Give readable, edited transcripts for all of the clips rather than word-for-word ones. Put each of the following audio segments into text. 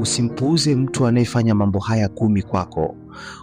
Usimpuuze mtu anayefanya mambo haya 10 kwako.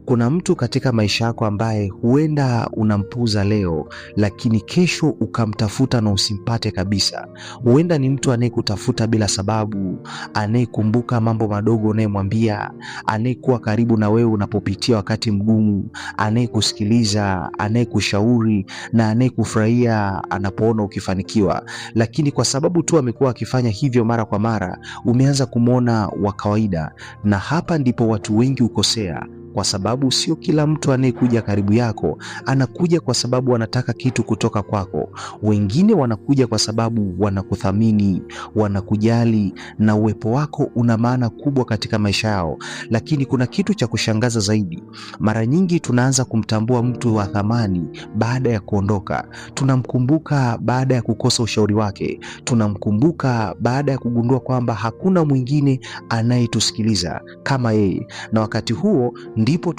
Kuna mtu katika maisha yako ambaye huenda unampuuza leo, lakini kesho ukamtafuta na usimpate kabisa. Huenda ni mtu anayekutafuta bila sababu, anayekumbuka mambo madogo unayemwambia, anayekuwa karibu na wewe unapopitia wakati mgumu, anayekusikiliza, anayekushauri na anayekufurahia anapoona ukifanikiwa. Lakini kwa sababu tu amekuwa akifanya hivyo mara kwa mara, umeanza kumwona wa kawaida, na hapa ndipo watu wengi hukosea. Kwa sababu sio kila mtu anayekuja karibu yako anakuja kwa sababu wanataka kitu kutoka kwako. Wengine wanakuja kwa sababu wanakuthamini, wanakujali na uwepo wako una maana kubwa katika maisha yao. Lakini kuna kitu cha kushangaza zaidi. Mara nyingi tunaanza kumtambua mtu wa thamani baada ya kuondoka. Tunamkumbuka baada ya kukosa ushauri wake. Tunamkumbuka baada ya kugundua kwamba hakuna mwingine anayetusikiliza kama yeye. Na wakati huo ndipo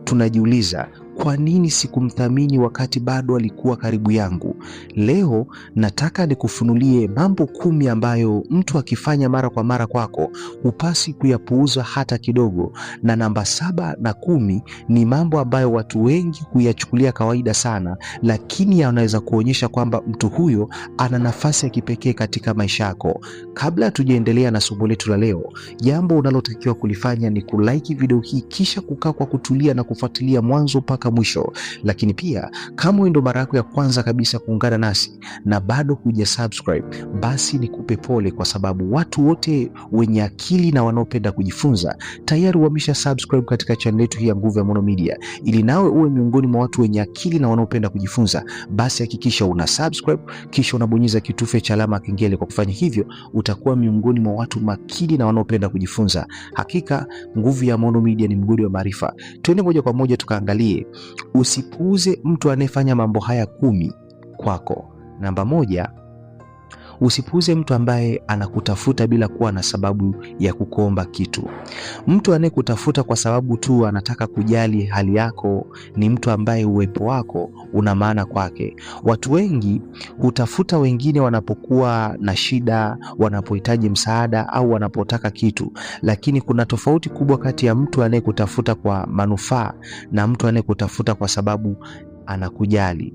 tunajiuliza, kwa nini sikumthamini wakati bado alikuwa karibu yangu? Leo nataka nikufunulie mambo 10 ambayo mtu akifanya mara kwa mara kwako hupasi kuyapuuza hata kidogo. Na namba 7 na 10 ni mambo ambayo watu wengi huyachukulia kawaida sana, lakini yanaweza kuonyesha kwamba mtu huyo ana nafasi ya kipekee katika maisha yako. Kabla tujaendelea na somo letu la leo, jambo unalotakiwa kulifanya ni kulike video hii, kisha kukaa kwa kutulia na kufuatilia mwanzo mpaka mwisho. Lakini pia kama ndo mara yako ya kwanza kabisa kuungana nasi na bado huja subscribe, basi nikupe pole, kwa sababu watu wote wenye akili na wanaopenda kujifunza tayari wamesha subscribe katika channel yetu hii ya Nguvu ya Maono Media. Ili nawe uwe miongoni mwa watu wenye akili na wanaopenda kujifunza, basi hakikisha una subscribe kisha unabonyeza kitufe cha alama ya kengele. Kwa kufanya hivyo utakuwa miongoni mwa watu makini na wanaopenda kujifunza. Hakika Nguvu ya Maono Media ni mgodi wa maarifa. Twende moja kwa moja tukaangalie usipuuze mtu anayefanya mambo haya 10 kwako. Namba 1, usipuuze mtu ambaye anakutafuta bila kuwa na sababu ya kukuomba kitu. Mtu anayekutafuta kwa sababu tu anataka kujali hali yako ni mtu ambaye uwepo wako una maana kwake. Watu wengi hutafuta wengine wanapokuwa na shida, wanapohitaji msaada au wanapotaka kitu, lakini kuna tofauti kubwa kati ya mtu anayekutafuta kwa manufaa na mtu anayekutafuta kwa sababu anakujali.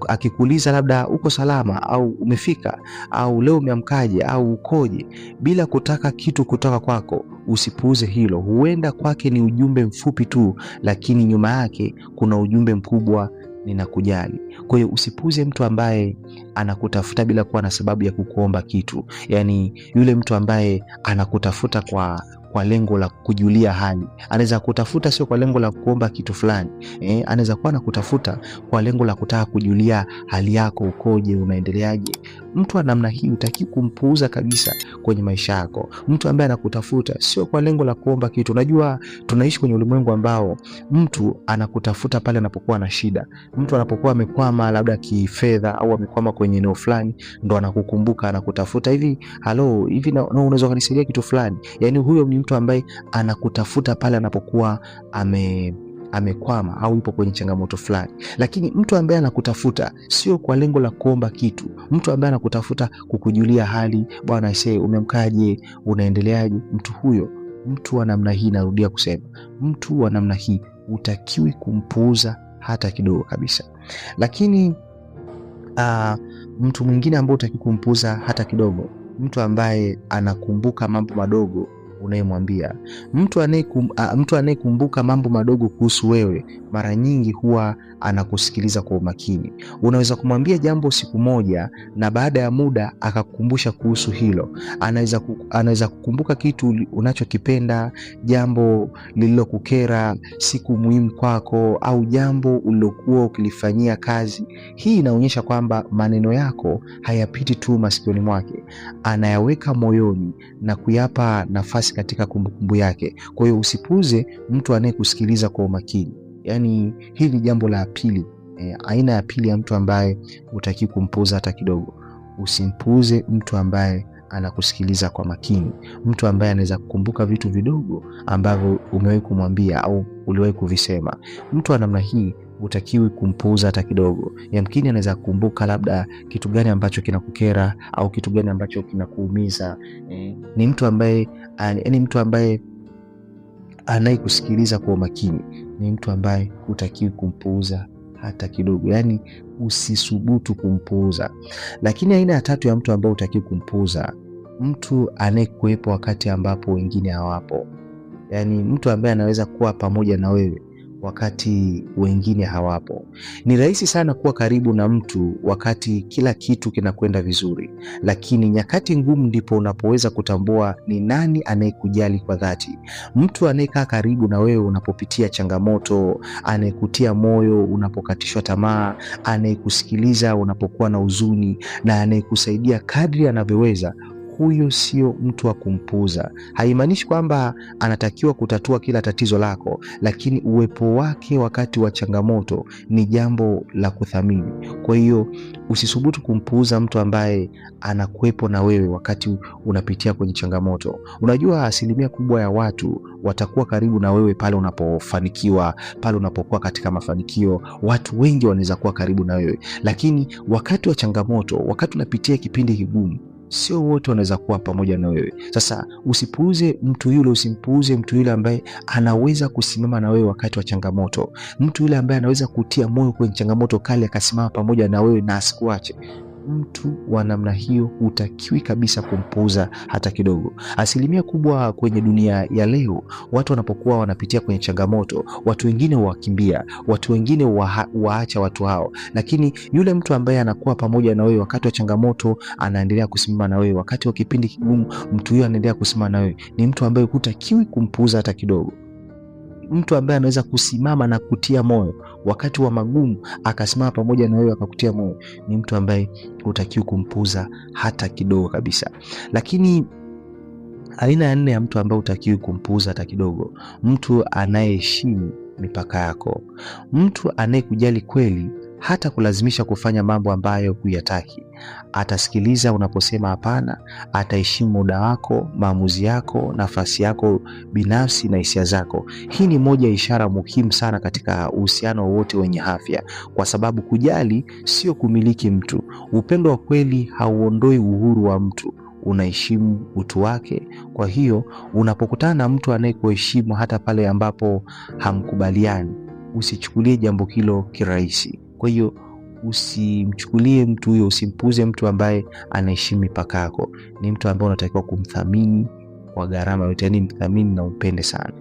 Akikuuliza labda uko salama au umefika au leo umeamkaje au ukoje, bila kutaka kitu kutoka kwako, usipuuze hilo. Huenda kwake ni ujumbe mfupi tu, lakini nyuma yake kuna ujumbe mkubwa: ninakujali. Kwa hiyo usipuuze mtu ambaye anakutafuta bila kuwa na sababu ya kukuomba kitu. Yaani yule mtu ambaye anakutafuta kwa lengo la kujulia hali. Anaweza kutafuta sio kwa lengo la kuomba kitu fulani. Anaweza kuwa anakutafuta kwa lengo la kutaka kujulia hali yako, ukoje, unaendeleaje. Mtu wa namna hii hutaki kumpuuza kabisa kwenye maisha yako. Mtu ambaye anakutafuta sio kwa lengo la kuomba kitu. Unajua tunaishi kwenye ulimwengu ambao mtu anakutafuta pale anapokuwa na shida. Mtu anapokuwa amekwama labda kifedha au amekwama kwenye eneo fulani, ndo anakukumbuka, anakutafuta hivi, halo, hivi na unaweza kunisaidia kitu fulani. Yaani huyo ni mtu ambaye anakutafuta pale anapokuwa amekwama au yupo kwenye changamoto fulani. Lakini mtu ambaye anakutafuta sio kwa lengo la kuomba kitu. Mtu ambaye anakutafuta kukujulia hali, bwana aisee, umemkaje, unaendeleaje, mtu huyo, mtu wa namna hii, narudia kusema, mtu wa namna hii hutakiwi kumpuuza hata kidogo kabisa. Lakini mtu mwingine ambaye hutaki kumpuuza hata kidogo, mtu ambaye anakumbuka mambo madogo unayemwambia. Mtu anayekumbuka mambo madogo kuhusu wewe mara nyingi huwa anakusikiliza kwa umakini. Unaweza kumwambia jambo siku moja na baada ya muda akakukumbusha kuhusu hilo. Anaweza kukumbuka kitu unachokipenda, jambo lililokukera, siku muhimu kwako, au jambo ulilokuwa ukilifanyia kazi. Hii inaonyesha kwamba maneno yako hayapiti tu masikioni mwake, anayaweka moyoni na kuyapa nafasi katika kumbukumbu yake. Kwa hiyo usipuuze mtu anayekusikiliza kwa umakini. Yaani hili ni jambo la pili, aina ya pili ya mtu ambaye hutaki kumpuuza hata kidogo. Usimpuuze mtu ambaye anakusikiliza kwa makini, mtu ambaye anaweza kukumbuka vitu vidogo ambavyo umewahi kumwambia au uliwahi kuvisema. Mtu wa namna hii hutakiwi kumpuuza hata kidogo. Yamkini anaweza kukumbuka labda kitu gani ambacho kinakukera au kitu gani ambacho kinakuumiza. Ni mtu ambaye anayekusikiliza kwa makini, ni mtu ambaye hutakiwi kumpuuza hata kidogo, yani usisubutu kumpuuza. Lakini aina ya tatu ya mtu ambaye hutakiwi kumpuuza, mtu anayekuwepo wakati ambapo wengine hawapo. Yani mtu ambaye anaweza kuwa pamoja na wewe wakati wengine hawapo. Ni rahisi sana kuwa karibu na mtu wakati kila kitu kinakwenda vizuri, lakini nyakati ngumu ndipo unapoweza kutambua ni nani anayekujali kwa dhati. Mtu anayekaa karibu na wewe unapopitia changamoto, anayekutia moyo unapokatishwa tamaa, anayekusikiliza unapokuwa na huzuni na anayekusaidia kadri anavyoweza. Huyo sio mtu wa kumpuuza. Haimaanishi kwamba anatakiwa kutatua kila tatizo lako, lakini uwepo wake wakati wa changamoto ni jambo la kuthamini. Kwa hiyo usisubutu kumpuuza mtu ambaye anakuwepo na wewe wakati unapitia kwenye changamoto. Unajua, asilimia kubwa ya watu watakuwa karibu na wewe pale unapofanikiwa, pale unapokuwa katika mafanikio. Watu wengi wanaweza kuwa karibu na wewe, lakini wakati wa changamoto, wakati unapitia kipindi kigumu, sio wote wanaweza kuwa pamoja na wewe. Sasa usipuuze mtu yule, usimpuuze mtu yule ambaye anaweza kusimama na wewe wakati wa changamoto, mtu yule ambaye anaweza kutia moyo kwenye changamoto kali akasimama pamoja na wewe na asikuache. Mtu wa namna hiyo hutakiwi kabisa kumpuuza hata kidogo. Asilimia kubwa kwenye dunia ya leo, watu wanapokuwa wanapitia kwenye changamoto, watu wengine huwakimbia, watu wengine waacha watu hao, lakini yule mtu ambaye anakuwa pamoja na wewe wakati wa changamoto, anaendelea kusimama na wewe wakati wa kipindi kigumu, mtu huyo anaendelea kusimama na wewe, ni mtu ambaye hutakiwi kumpuuza hata kidogo. Mtu ambaye anaweza kusimama na kutia moyo wakati wa magumu, akasimama pamoja na wewe akakutia moyo, ni mtu ambaye hutakiwi kumpuuza hata kidogo kabisa. Lakini aina ya nne ya mtu ambaye hutakiwi kumpuuza hata kidogo, mtu anayeheshimu mipaka yako. Mtu anayekujali kweli hata kulazimisha kufanya mambo ambayo huyataki. Atasikiliza unaposema hapana, ataheshimu muda wako, maamuzi yako, nafasi yako binafsi na hisia zako. Hii ni moja ya ishara muhimu sana katika uhusiano wote wenye afya, kwa sababu kujali sio kumiliki mtu. Upendo wa kweli hauondoi uhuru wa mtu, unaheshimu utu wake. Kwa hiyo unapokutana na mtu anayekuheshimu hata pale ambapo hamkubaliani, usichukulie jambo hilo kirahisi. Kwa hiyo usimchukulie mtu huyo, usimpuuze mtu ambaye anaheshimu mipaka yako. Ni mtu ambaye unatakiwa kumthamini kwa gharama yote, yani mthamini na umpende sana.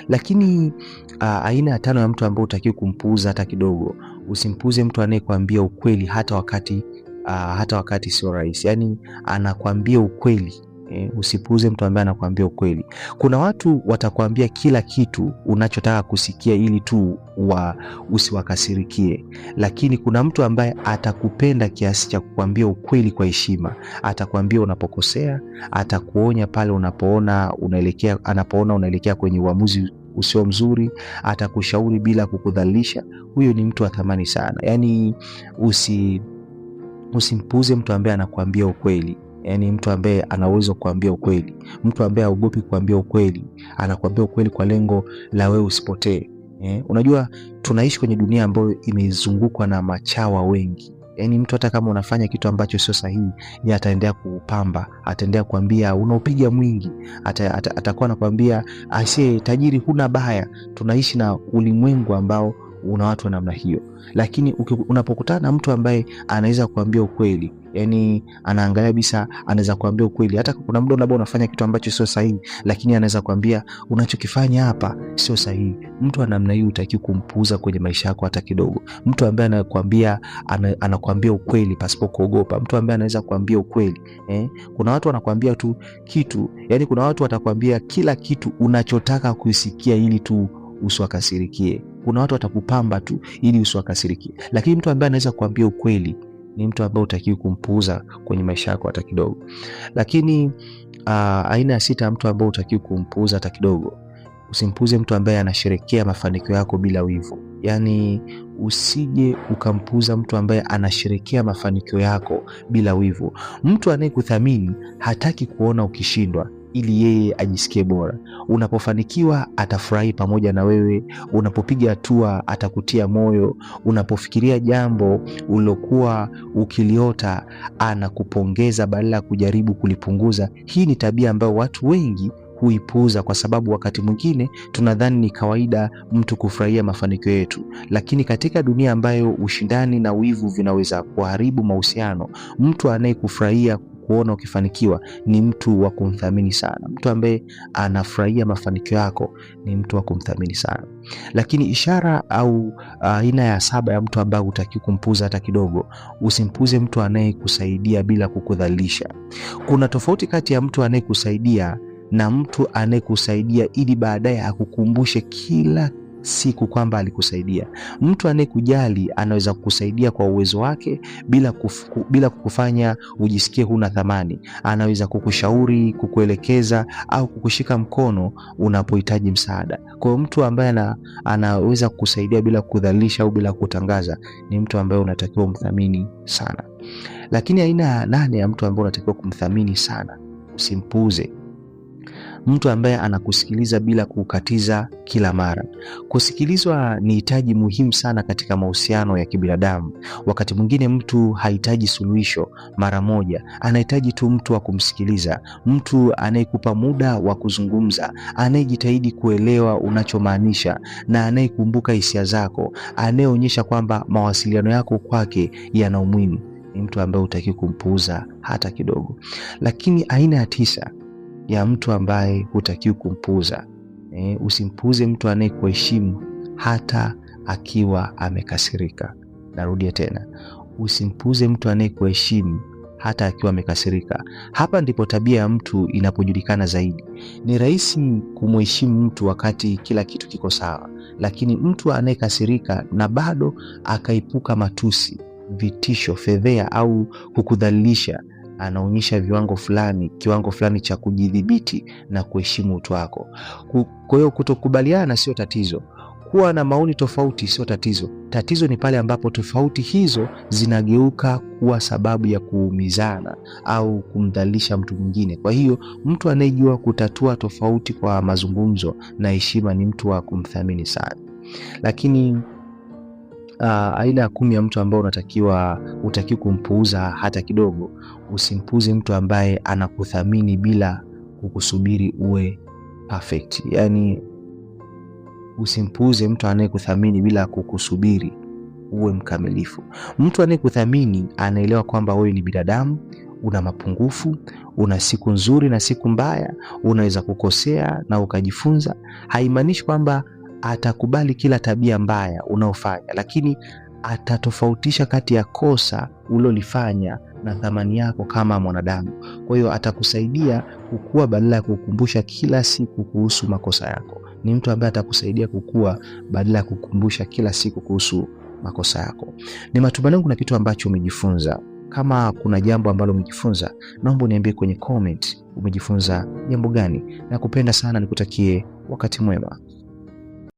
Lakini aina ya tano ya mtu ambaye hutakiwi kumpuuza hata kidogo, usimpuuze mtu anayekwambia ukweli hata wakati sio rahisi. Yani anakwambia ukweli. Usipuuze mtu ambaye anakuambia ukweli. Kuna watu watakwambia kila kitu unachotaka kusikia ili tu usiwakasirikie, lakini kuna mtu ambaye atakupenda kiasi cha kukwambia ukweli kwa heshima. Atakwambia unapokosea, atakuonya pale anapoona unaelekea kwenye uamuzi usio mzuri, atakushauri bila kukudhalilisha. Huyo ni mtu wa thamani sana. Yani usimpuuze mtu ambaye anakuambia ukweli. Yani mtu ambaye anaweza kuambia ukweli, mtu ambaye haogopi kuambia ukweli, anakuambia ukweli kwa lengo la wewe usipotee. Unajua tunaishi kwenye dunia ambayo imezungukwa na machawa wengi. Yani mtu hata kama unafanya kitu ambacho sio sahihi, yeye ataendelea kupamba, ataendelea kuambia unaopiga mwingi, atakuwa anakuambia asiye tajiri huna baya. Tunaishi na ulimwengu ambao una watu wa namna hiyo. Lakini unapokutana na mtu ambaye anaweza kuambia ukweli, yani anaangalia bisa, anaweza kuambia ukweli hata kuna muda labda unafanya kitu ambacho sio sahihi, lakini anaweza kuambia unachokifanya hapa sio sahihi. Mtu wa namna hiyo hutaki kumpuuza kwenye maisha yako hata kidogo. Mtu ambaye anakuambia ukweli pasipo kuogopa, mtu ambaye anaweza kuambia ukweli. Kuna watu wanakuambia tu kitu, yani kuna watu watakwambia kila kitu unachotaka kusikia ili tu usiwakasirikie. Kuna watu watakupamba tu ili usiwakasirikie, lakini mtu ambaye anaweza kuambia ukweli ni mtu ambaye hutakiwi kumpuuza kwenye maisha yako hata kidogo. Lakini aina ya sita ya mtu ambaye hutakiwi kumpuuza hata kidogo, usimpuuze mtu ambaye anasherekea mafanikio yako bila wivu. Yaani usije ukampuuza mtu ambaye anasherekea mafanikio yako bila wivu. Mtu anayekuthamini hataki kuona ukishindwa ili yeye ajisikie bora. Unapofanikiwa atafurahi pamoja na wewe, unapopiga hatua atakutia moyo, unapofikiria jambo ulilokuwa ukiliota anakupongeza badala ya kujaribu kulipunguza. Hii ni tabia ambayo watu wengi huipuuza kwa sababu wakati mwingine tunadhani ni kawaida mtu kufurahia mafanikio yetu, lakini katika dunia ambayo ushindani na wivu vinaweza kuharibu mahusiano, mtu anayekufurahia kuona ukifanikiwa ni mtu wa kumthamini sana. Mtu ambaye anafurahia mafanikio yako ni mtu wa kumthamini sana. Lakini ishara au aina ya 7 ya mtu ambaye hutaki kumpuuza hata kidogo, usimpuuze mtu anayekusaidia bila kukudhalilisha. Kuna tofauti kati ya mtu anayekusaidia na mtu anayekusaidia ili baadaye akukumbushe kila siku kwamba alikusaidia. Mtu anayekujali anaweza kukusaidia kwa uwezo wake bila kukufanya ujisikie huna thamani. Anaweza kukushauri, kukuelekeza au kukushika mkono unapohitaji msaada. Kwa mtu ambaye anaweza kukusaidia bila kudhalilisha au bila kutangaza ni mtu ambaye unatakiwa kumthamini sana. Lakini aina ya 8 ya mtu ambaye unatakiwa kumthamini sana, usimpuuze, mtu ambaye anakusikiliza bila kukatiza kila mara. Kusikilizwa ni hitaji muhimu sana katika mahusiano ya kibinadamu. Wakati mwingine mtu hahitaji suluhisho mara moja, anahitaji tu mtu wa kumsikiliza, mtu anayekupa muda wa kuzungumza, anayejitahidi kuelewa unachomaanisha na anayekumbuka hisia zako, anayeonyesha kwamba mawasiliano yako kwake yana umuhimu. Ni mtu ambaye hutaki kumpuuza hata kidogo. Lakini aina ya 9 ya mtu ambaye hutakiwi kumpuuza, usimpuuze mtu anayekuheshimu hata akiwa amekasirika. Narudia tena, usimpuuze mtu anayekuheshimu hata akiwa amekasirika. Hapa ndipo tabia ya mtu inapojulikana zaidi. Ni rahisi kumheshimu mtu wakati kila kitu kiko sawa, lakini mtu anayekasirika na bado akaipuka matusi, vitisho, fedhea au kukudhalilisha, anaonyesha kiwango fulani cha kujidhibiti na kuheshimu utu wako. Kwa hiyo kutokubaliana sio tatizo, kuwa na maoni tofauti sio tatizo. Tatizo ni pale ambapo tofauti hizo zinageuka kuwa sababu ya kuumizana au kumdhalilisha mtu mwingine. Kwa hiyo mtu anayejua kutatua tofauti kwa mazungumzo na heshima ni mtu wa kumthamini sana. Lakini aina ya 10 ya mtu ambao hutakiwi kumpuuza hata kidogo, usimpuuze mtu ambaye anakuthamini bila kukusubiri uwe perfect. Yaani usimpuuze mtu anayekuthamini bila kukusubiri uwe mkamilifu. Mtu anayekuthamini anaelewa kwamba wewe ni binadamu, una mapungufu, una siku nzuri na siku mbaya, unaweza kukosea na ukajifunza. Haimaanishi kwamba atakubali kila tabia mbaya unaofanya, lakini atatofautisha kati ya kosa ulilofanya na thamani yako kama mwanadamu. Kwa hiyo atakusaidia kukua badala ya kukukumbusha kila siku kuhusu makosa yako. Ni mtu ambaye atakusaidia kukua badala ya kukukumbusha kila siku kuhusu makosa yako. Ni matumaini yangu kuna kitu ambacho umejifunza. Kama kuna jambo ambalo umejifunza, naomba uniambie kwenye comment umejifunza jambo gani. Nakupenda sana, nikutakie wakati mwema.